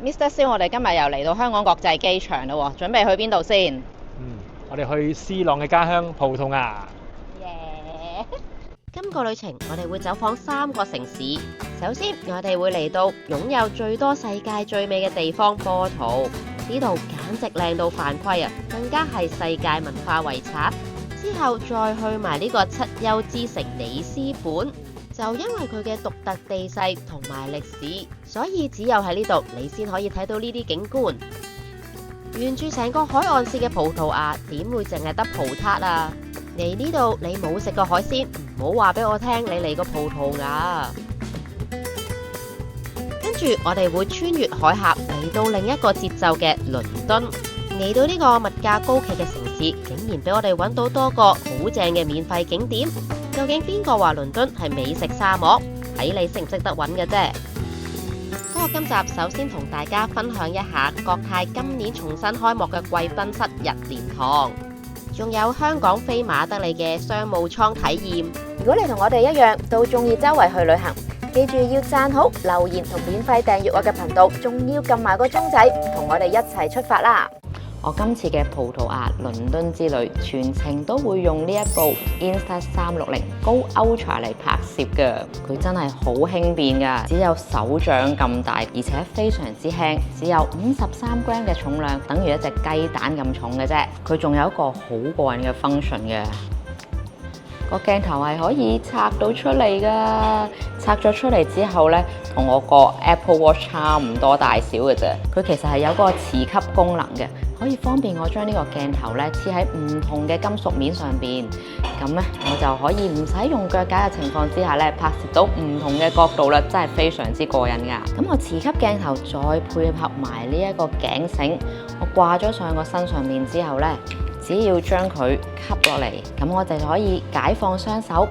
Mr. Siu，我哋今日又嚟到香港國際機場啦喎，準備去邊度先？我哋去 C 朗嘅家鄉葡萄牙。耶！今個旅程我哋會走訪3個城市。首先，我哋會嚟到擁有最多世界最美嘅地方波圖，呢度簡直靚到犯規啊！更加係世界文化遺產。之後再去埋呢個七優之城里斯本。就因為佢嘅獨特地勢同埋歷史，所以只有喺呢度你先可以睇到呢啲景觀。沿住成個海岸線嘅葡萄牙，點會淨係得葡撻啊？嚟呢度你冇食過海鮮，唔好話俾我聽你嚟過葡萄牙。跟住我哋會穿越海峽嚟到另一個節奏嘅倫敦。嚟到呢個物價高企嘅城市，竟然俾我哋揾到多個好正嘅免費景點。究竟邊個話倫敦係美食沙漠？睇你識唔識得揾嘅啫。不過今集首先同大家分享一下國泰今年重新開幕嘅貴賓室日蓮塘，仲有香港飛馬德里嘅商務艙體驗。如果你同我哋一樣都中意周圍去旅行，記住要讚好、留言同免費訂閱我嘅頻道，仲要撳埋個鐘仔，同我哋一齊出發啦！我今次嘅葡萄牙倫敦之旅，全程都會用呢一部 Insta360 Go Ultra 嚟拍攝㗎。佢真係好輕便㗎，只有手掌咁大，而且非常之輕，只有53g嘅重量，等於一隻雞蛋咁重嘅啫。佢仲有一個好過癮嘅 function 嘅。個鏡頭係可以拆到出嚟噶，拆咗出嚟之後呢，同我個 Apple Watch 差唔多大小嘅啫。佢其實係有個磁吸功能嘅，可以方便我將呢個鏡頭呢黐喺唔同嘅金屬面上邊。咁呢，我就可以唔使用腳架嘅情況之下呢，拍攝到唔同嘅角度啦，真係非常之過癮噶。咁我磁吸鏡頭再配合埋呢一個頸繩，我掛咗上個身上面之後呢，只要將佢吸落嚟，咁我哋就可以解放雙手，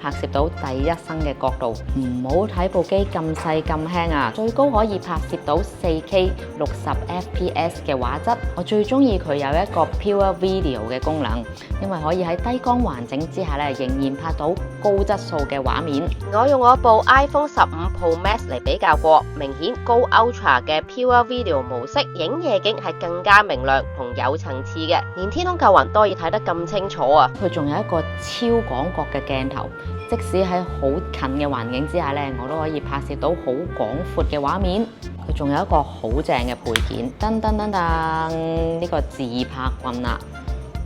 拍攝到第一身嘅角度。唔好睇部機咁細咁輕啊，最高可以拍攝到 4K 60fps 嘅畫質。我最中意佢有一個 Pure Video 嘅功能，因為可以喺低光環境之下咧，仍然拍到高質素嘅畫面。我用我部 iPhone 15 Pro Max 嚟比較過，明顯 Go Ultra 嘅 Pure Video 模式影夜景係更加明亮同有層次嘅，連天空舊雲都可以睇得咁清楚啊！佢仲有一個超廣角嘅鏡頭。即使喺好近嘅環境之下呢，我都可以拍攝到好廣闊嘅畫面。佢仲有一個好正嘅配件，噔噔噔噔，呢個自拍棍啦。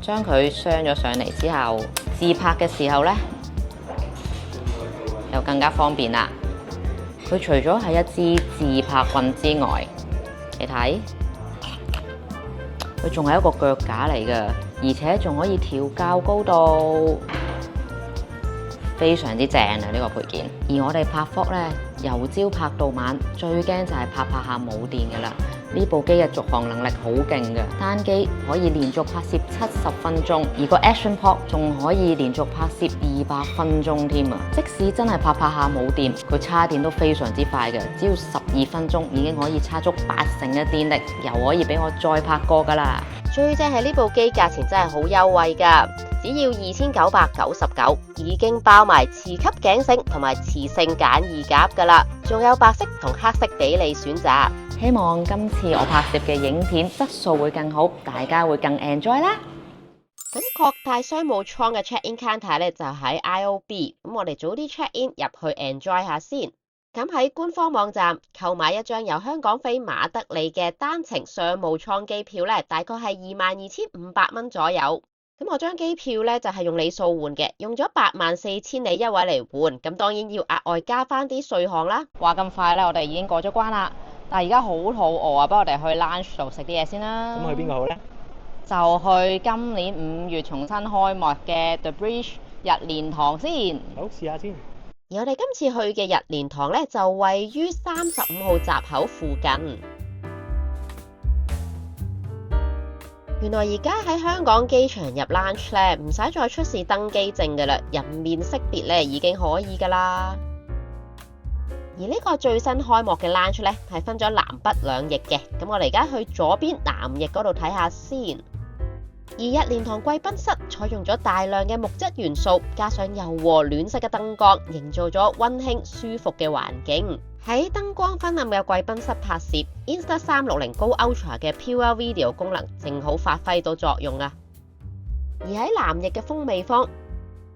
將佢鑲咗上嚟之後，自拍嘅時候呢，又更加方便啦。佢除咗係一支自拍棍之外，你睇，佢仲係一個腳架嚟㗎，而且仲可以調校高度。非常之正啊！呢個配件，而我哋拍 vlog 咧，由朝拍到晚，最驚就係拍下冇電噶啦。呢部機嘅續航能力好勁嘅，單機可以連續拍攝70分鐘，而個 Action Pop 仲可以連續拍攝200分鐘添啊！即使真係拍下冇電，佢叉電都非常之快嘅，只要12分鐘已經可以叉足80%嘅電力，又可以俾我再拍過噶啦。最正係呢部機價錢真係好優惠噶，只要2999，已經包埋磁吸頸繩同埋磁性簡易夾噶啦，仲有白色同黑色俾你選擇。希望今次我拍攝嘅影片質素會更好，大家會更 enjoy 啦。咁國泰商務艙嘅 check in counter 咧就喺 IOB， 咁我哋早啲 check in 入去 enjoy 下先。咁喺官方網站購買一張由香港飛馬德里嘅單程商務艙機票咧，大概係22,500蚊左右。咁我張機票咧就係用里數換嘅，用咗84,000里一位嚟換，咁當然要額外加翻啲稅項啦。話咁快咧，我哋已經過咗關啦，但係而家好肚餓啊，不如我哋去 lunch 度食啲嘢先啦。咁去邊個好呢？就去今年5月重新開幕嘅 The Bridge 日蓮塘先。好，試下先。而我哋今次去嘅日蓮塘咧，就位於35號閘口附近。原來而家喺香港機場入 lunch 咧，唔使再出示登機證㗎啦，人面識別咧已經可以㗎啦。而呢個最新開幕嘅 lunch 咧，係分咗南北兩翼嘅。咁我哋而家去左邊南翼嗰度睇下先。而日蓮塘貴賓室採用咗大量嘅木質元素，加上柔和暖色嘅燈光，營造咗溫馨舒服嘅環境。喺燈光昏暗嘅貴賓室拍攝 Insta360 Go Ultra 嘅 Pure Video 功能正好發揮到作用啊！而喺南翼嘅風味坊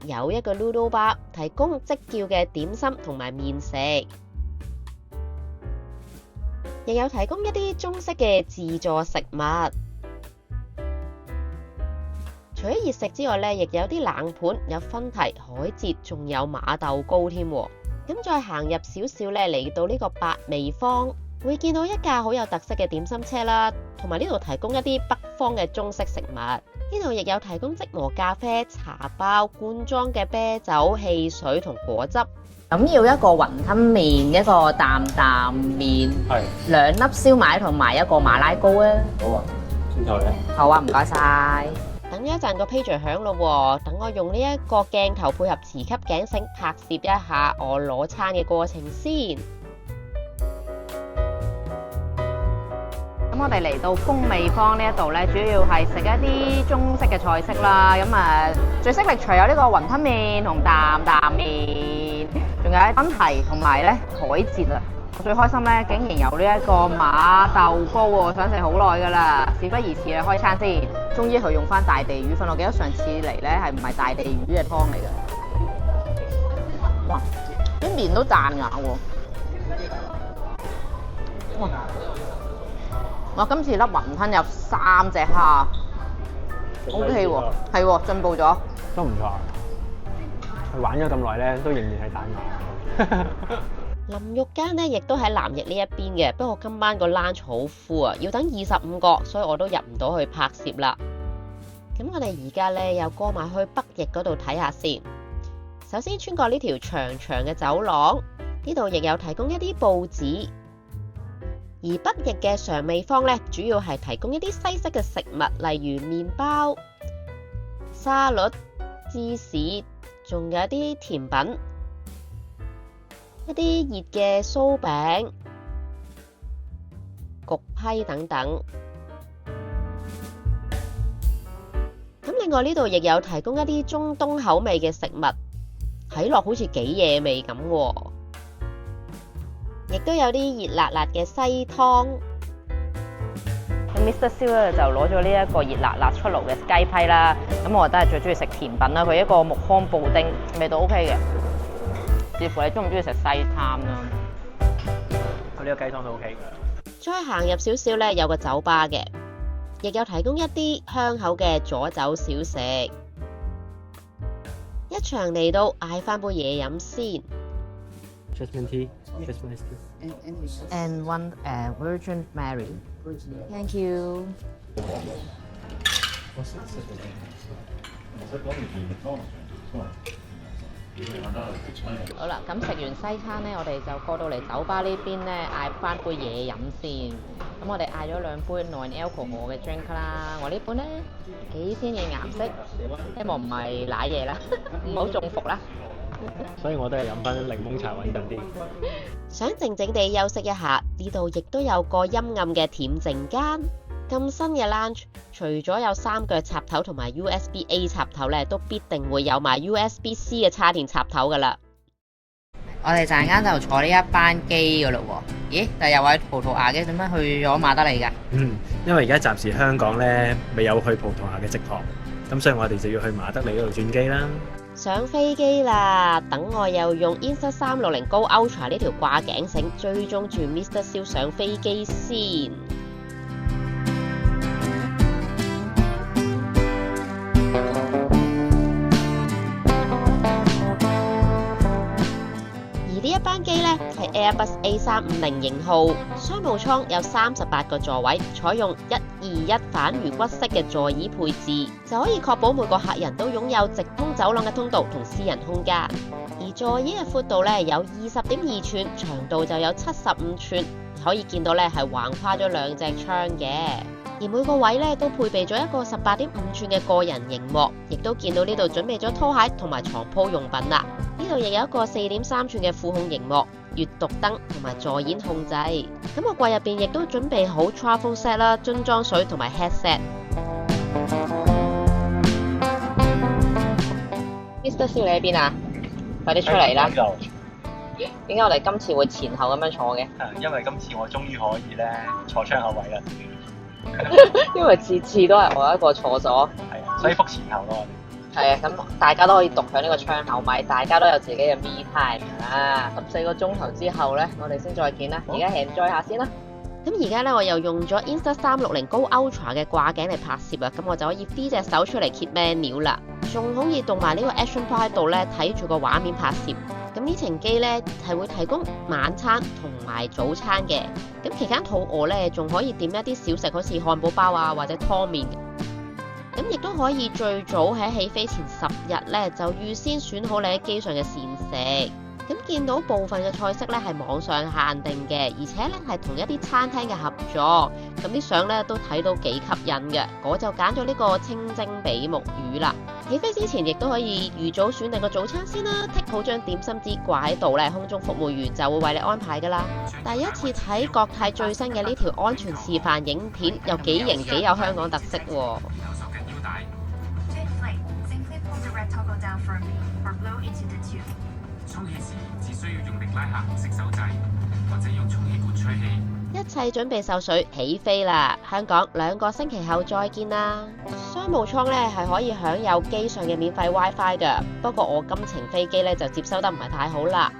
有一個 Noodle Bar 提供即叫嘅點心同埋麵食，亦有提供一啲中式嘅自助食物。除咗熱食之外咧，亦有啲冷盤，有分提、海蜇，仲有馬豆糕添。咁再行入少少咧，嚟到呢個百味坊，會見到一架好有特色嘅點心車啦，同埋呢度提供一啲北方嘅中式食物。呢度亦有提供即磨咖啡、茶包、罐裝嘅啤酒、汽水同果汁。咁要一個雲吞麵，一個擔擔麵，係2粒燒賣同埋一個馬拉糕啊！好啊，先台咧。好啊，唔該晒。等一陣個 pager 響咯，等我用呢一個鏡頭配合磁吸頸繩拍攝一下我攞餐嘅過程先。咁我哋嚟到風味坊呢一度咧，主要係食一啲中式嘅菜式啦。咁最識力除有呢個雲吞麵同擔擔麵，仲有分提同埋咧海蜇啊！我最開心咧，竟然有呢一個馬豆糕喎，想食好耐噶啦。事不宜遲啊，開餐先。終於佢用翻大地魚粉，我記得上次嚟咧係唔係大地魚嘅湯嚟嘅。哇！啲麵都彈牙喎。哇！今次粒雲吞有3隻蝦 ，OK 喎，係喎，進步咗。都唔錯。佢玩咗咁耐咧，都仍然係彈牙。淋浴間咧，亦都喺南翼呢一邊嘅，不過今晚個 lunch 好 full啊，要等25個，所以我都入唔到去拍攝啦。咁我哋而家咧又過埋去北翼嗰度睇下先。首先穿過呢條長長嘅走廊，呢度亦有提供一啲報紙。而北翼嘅常味坊咧，主要係提供一啲西式嘅食物，例如麵包、沙律、芝士，仲有一啲甜品。一啲熱嘅酥餅、焗批等等。咁另外呢度亦有提供一啲中東口味嘅食物，睇落好似幾惹味咁喎。亦都有啲熱辣辣嘅西湯。咁 Mr. 蕭咧就攞咗呢一個熱辣辣出爐嘅雞批啦。咁我都係最中意食甜品啦，佢一個木糠布丁，味道 OK 嘅。視乎你中唔中意食西餐啦。佢呢個雞湯都 OK。再行入少少咧，有個酒吧嘅，亦有提供一啲香口嘅佐酒小食。一場嚟到，嗌翻杯嘢飲先。Jasmine tea, Jasmine tea. And one Virgin Mary. Thank you. 好啦，咁食完西餐咧，我哋就過到嚟酒吧呢邊咧，嗌翻杯嘢飲先。咁我哋嗌咗2杯non-alcohol嘅 drink 啦。我呢杯咧幾鮮嘅顏色，希望唔係瀨嘢啦，唔好中伏啦。所以我都係飲翻檸檬茶穩陣啲。想靜靜地休息一下，呢度亦都有個陰暗嘅恬靜間。咁新嘅 lounge，除咗有3腳插頭同埋 USB-A 插頭咧，都必定會有埋 USB-C 嘅叉電插頭噶啦。我哋陣間就坐呢一班機噶咯喎。咦？但係又喺葡萄牙嘅，點解去咗馬德里㗎？因為而家暫時香港咧未有去葡萄牙嘅直航，咁所以我哋就要去馬德里嗰度轉機啦。上飛機啦！等我又用 Insta360 Go Ultra 呢條掛頸繩追蹤住 Mr. 蕭上飛機先。而呢一班機呢，係 Airbus A350 型號，商務艙有38個座位，採用121反魚骨式嘅座椅配置，就可以確保每個客人都擁有直通走廊嘅通道同私人空間。而座椅嘅闊度呢，有20.2寸，長度就有75寸，可以見到呢係橫跨咗2隻窗嘅。而每個位呢都配備咗一個18.5寸嘅個人螢幕，亦都見到呢度準備咗拖鞋同埋床鋪用品啦。呢度亦有一個4.3寸嘅副控螢幕、閱讀燈同埋座椅控制。咁個櫃入邊亦都準備好 travel set 啦、樽裝水同埋 headset。Mr. 蕭你喺邊啊？快啲出嚟啦！點解我哋今次會前後咁樣坐嘅？因為今次我終於可以咧坐窗口位啦。因為次次都係我一個坐咗。係啊，所以覆前後咯。係啊，咁大家都可以獨享呢個窗口位，大家都有自己嘅 me time 啊！14個鐘頭之後咧，我哋先再見啦。而家 enjoy 下先啦。咁而家咧，我又用咗 Insta360 Go Ultra 嘅掛頸嚟拍攝啊，咁我就可以飛隻手出嚟揭 menu 啦，仲可以動埋呢個 Action Point 喺度咧睇住個畫面拍攝。咁呢程機咧係會提供晚餐同埋早餐嘅，咁期間肚餓咧仲可以點一啲小食，好似漢堡包啊或者湯麵。咁亦都可以最早喺起飛前10日咧就預先選好你喺機上嘅膳食。咁見到部分嘅菜式咧係網上限定嘅，而且咧係同一啲餐廳嘅合作，咁啲相咧都睇到幾吸引嘅。我就揀咗呢個清蒸比目魚啦。起飛之前亦都可以預早選定個早餐先啦，剔好張點心紙掛喺度咧，空中服務員就會為你安排噶啦。第一次睇國泰最新嘅呢條安全示範影片，又幾型幾有香港特色喎。充氣時只需要用力拉下紅色手掣，或者用充氣管吹氣。一切準備就緒，起飛啦！香港2個星期後再見啦！商務艙咧係可以享有機上嘅免費 WiFi 㗎，不過我今程飛機咧就接收得唔係太好啦。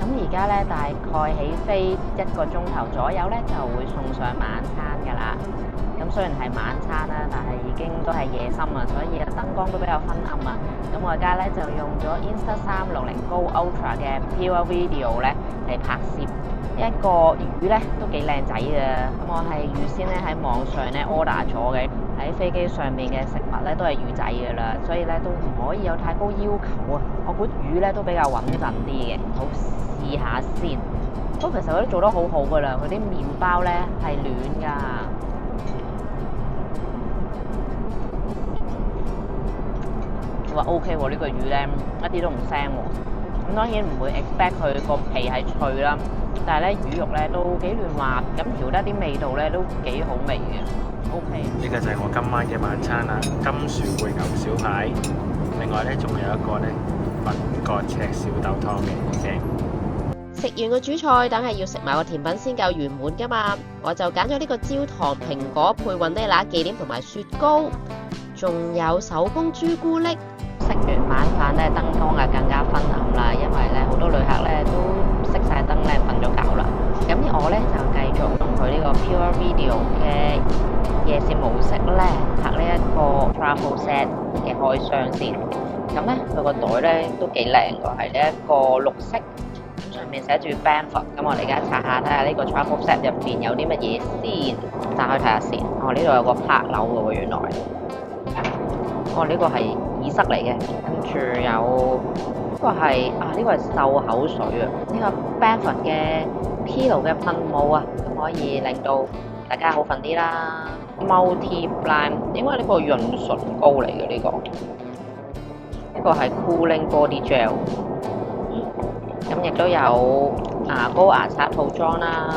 咁而家咧大概起飛1個鐘頭左右咧就會送上晚餐㗎啦。咁雖然係晚餐啦，但係已經都係夜深啊，所以燈光都比較昏暗啊。咁我而家咧就用咗 Insta360 Go Ultra 嘅 Pure Video 咧嚟拍攝一個魚咧，都幾靚仔嘅。咁我係預先咧喺網上咧 order 咗嘅，喺飛機上面嘅食物咧都係魚仔㗎啦，所以咧都唔可以有太高要求啊。我估魚咧都比較穩陣啲嘅，好試下先。不過其實佢都做得好好㗎啦，佢啲麵包咧係暖㗎。話 OK 喎，呢個魚咧一啲都唔腥喎。咁當然唔會 expect 佢個皮係脆啦，但係咧魚肉咧都幾嫩滑，咁調得啲味道咧都幾好味嘅。OK。呢個就係我今晚嘅晚餐啦，金薯燴牛小排。另外咧仲有一個咧粉葛赤小豆湯嘅。食完個主菜，等係要食埋個甜品先夠圓滿噶嘛。我就揀咗呢個焦糖蘋果配雲呢拿忌廉同埋雪糕，仲有手工朱古力。食完晚飯咧，燈光啊更加昏暗啦，因為咧好多旅客咧都熄晒燈咧瞓咗覺啦。咁我咧就繼續用佢呢個 Pure Video 嘅夜視模式咧拍呢一個 Travel Set 嘅開箱先。咁咧佢個袋咧都幾靚㗎，係呢一個綠色，咁上面寫住 Bamford。咁我哋而家查下睇下呢個 Travel Set 入邊有啲乜嘢先，打開睇下先。呢度有個拍鈕㗎喎，原來。呢個係耳塞嚟嘅，跟住有呢個係呢個係漱口水啊！呢個 Bamford 嘅 Pillow 嘅噴霧啊，咁可以令到大家好瞓啲啦。Multi Blend 應該呢個潤唇膏嚟嘅呢個，呢個係 Cooling Body Gel。咁亦都有牙膏牙刷套裝啦，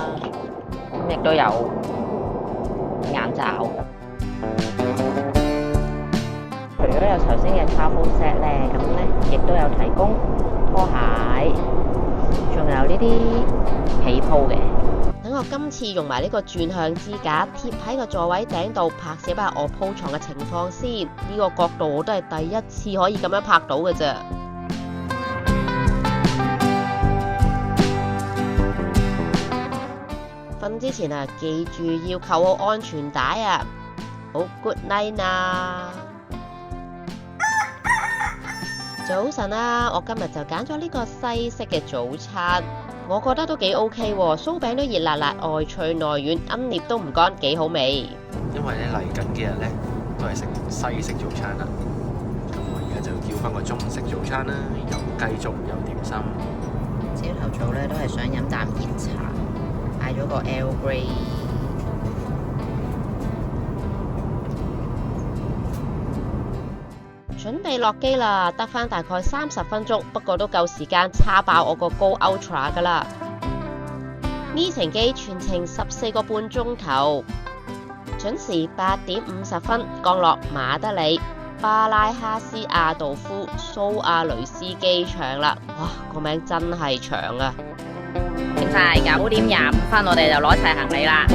咁亦都有眼罩。除咗有頭先嘅 travel set 咧，咁咧亦都有提供拖鞋，仲有呢啲被鋪嘅。等我今次用埋呢個轉向支架貼喺個座位頂度拍攝下我鋪床嘅情況先。呢個角度我都係第一次可以咁樣拍到嘅啫。瞓之前啊，記住要扣好安全帶啊！好 good night 啊！早晨啊，我今日就揀咗呢個西式嘅早餐，我覺得都幾 OK 喎，酥餅都熱辣辣，外脆內軟，奄列都唔乾，幾好味。因為咧嚟緊幾日咧都係食西式早餐啦，咁我而家就叫翻個中式早餐啦，有雞粥有點心。朝頭早咧都係想飲啖熱茶，嗌咗個 Earl Grey。準備落機啦，得返大概30分鐘，不過都夠時間叉爆我個 Go Ultra 噶啦。呢程機全程14個半鐘頭，準時8點50分降落馬德里。巴拉哈斯亞道夫蘇亞雷斯機場啦。哇，個名真係長啊！點晒9:25，我哋就攞齊行李啦。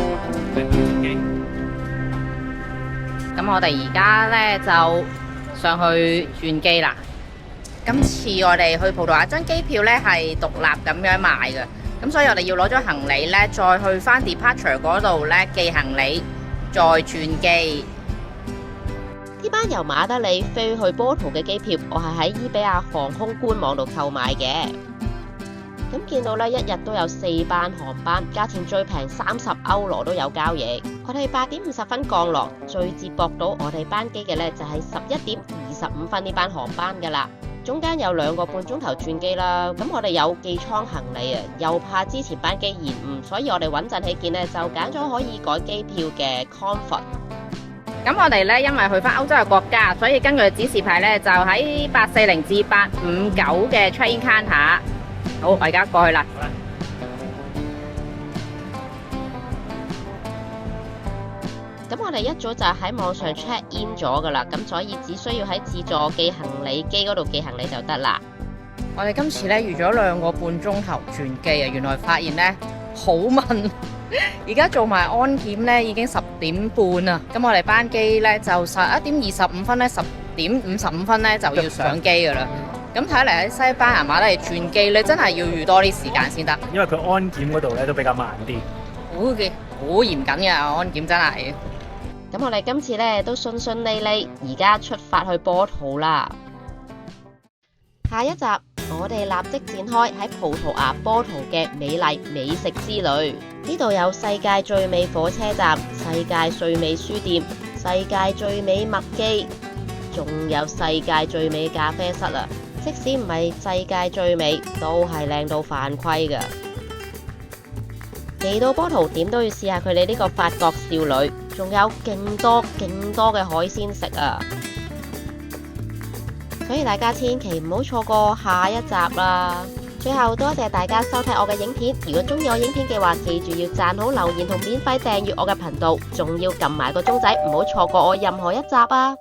咁我哋而家呢，就上去轉機啦。今次我哋去葡萄牙張機票呢係獨立咁樣賣嘅，咁所以我哋要攞咗行李呢，再去返 departure 嗰度呢寄行李，再轉機。呢班由馬德里飛去波圖嘅機票，我係喺伊比亞航空官網度購買嘅。咁見到呢，一日都有4班航班，價錢最平30歐羅都有交易。我哋8:50降落，最接駁到我哋班機嘅呢，就係11:25呢班航班噶啦。中間有2個半鐘頭轉機啦。咁我哋有寄艙行李啊，又怕之前班機延誤，所以我哋穩陣起見呢，就揀咗可以改機票嘅 Comfort。咁我哋呢，因為去返歐洲嘅國家，所以根據指示牌呢，就喺840至859嘅 check-in counter。好，我而家過去啦。咁我哋一早就喺網上 check in 咗噶啦，咁所以只需要喺自助寄行李機嗰度寄行李就得啦。我哋今次呢預咗2個半鐘頭轉機啊，原來發現呢好慢，而家做埋安檢呢已經10點半啦。咁我哋班機呢就11:25呢10:55呢就要上機噶啦。咁睇嚟喺西班牙馬德里轉機咧，真係要預多啲時間先得，因為佢安檢嗰度咧都比較慢啲。好嚴謹嘅安檢真係。咁我哋今次咧都順順利利，而家出發去波圖啦。下一集我哋立即展開喺葡萄牙波圖嘅美麗美食之旅。呢度有世界最美火車站、世界最美書店、世界最美麥記，仲有世界最美咖啡室啊！即使唔係世界最美，都係靚到犯規㗎。嚟到波圖點都要試下佢哋呢個法國少女，仲有勁多嘅海鮮食啊！所以大家千祈唔好錯過下一集啦！最後多謝大家收睇我嘅影片，如果中意我影片嘅話，記住要讚好、留言同免費訂閱我嘅頻道，仲要撳埋個鐘仔，唔好錯過我任何一集啊！